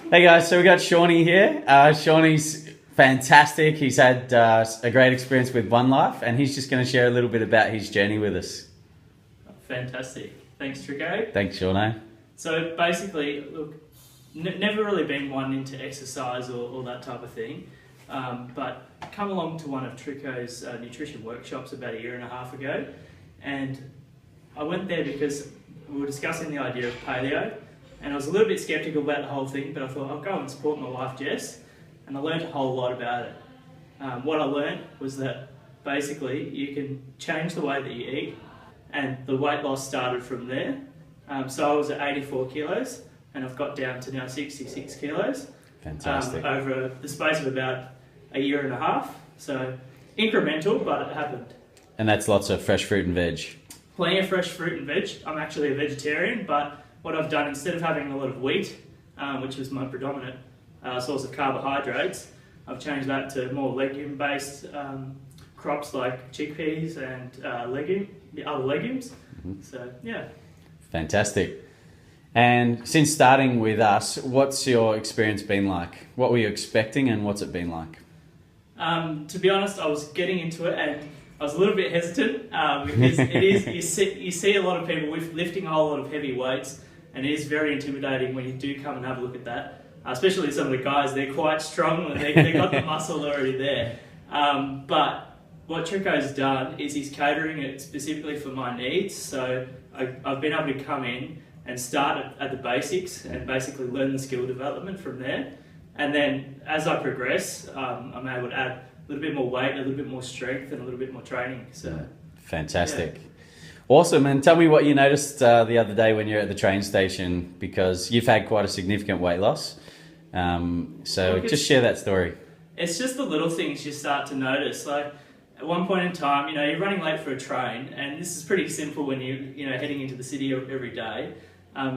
Hey guys, so we got Shawnee here. Shawnee's fantastic. He's had a great experience with One Life, and he's just going to share a little bit about his journey with us. Fantastic. Thanks, Trico. Thanks, Shawnee. So basically, look, never really been one into exercise or that type of thing, but come along to one of Trico's nutrition workshops about a year and a half ago, and I went there because we were discussing the idea of paleo, and I was a little bit sceptical about the whole thing, but I thought I'll go and support my wife Jess, and I learned a whole lot about it. What I learned was that basically you can change the way that you eat, and the weight loss started from there. So I was at 84 kilos, and I've got down to now 66 kilos. Fantastic. Over the space of about a year and a half. So incremental, but it happened. And that's lots of fresh fruit and veg. Plenty of fresh fruit and veg. I'm actually a vegetarian, but what I've done, instead of having a lot of wheat, which was my predominant source of carbohydrates, I've changed that to more legume-based crops like chickpeas and the other legumes. Mm-hmm. So, yeah. Fantastic. And since starting with us, what's your experience been like? What were you expecting and what's it been like? To be honest, I was getting into it and I was a little bit hesitant because it is, you see a lot of people lifting a whole lot of heavy weights, and it is very intimidating when you do come and have a look at that. Especially some of the guys, they're quite strong and they've got the muscle already there. But what Trico's done is he's catering it specifically for my needs. So I've been able to come in and start at the basics and basically learn the skill development from there. And then as I progress, I'm able to add a little bit more weight, a little bit more strength, and a little bit more training. So fantastic. Yeah. Awesome. And tell me what you noticed the other day when you're at the train station, because you've had quite a significant weight loss. So just share that story. It's just the little things you start to notice. Like at one point in time, you're running late for a train, and this is pretty simple when you're heading into the city every day.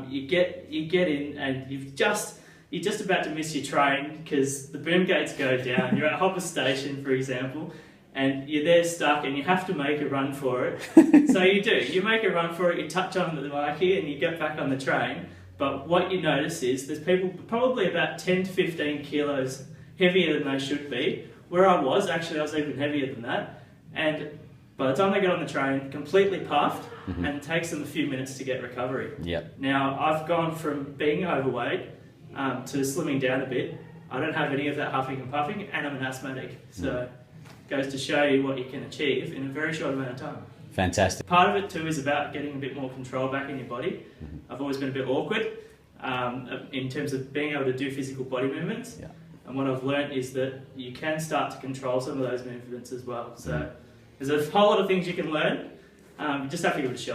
You get in, and you're just about to miss your train because the boom gates go down. You're at Hopper Station, for example, and you're there stuck, and you have to make a run for it. So you do. You make a run for it. You touch on the marquee, and you get back on the train. But what you notice is there's people probably about 10 to 15 kilos heavier than they should be. Where I was even heavier than that. And by the time they get on the train, completely puffed, and it takes them a few minutes to get recovery. Yep. Now, I've gone from being overweight to slimming down a bit. I don't have any of that huffing and puffing, and I'm an asthmatic. So it goes to show you what you can achieve in a very short amount of time. Fantastic. Part of it too is about getting a bit more control back in your body. I've always been a bit awkward in terms of being able to do physical body movements. Yeah. And what I've learned is that you can start to control some of those movements as well. So there's a whole lot of things you can learn. You just have to give it a shot.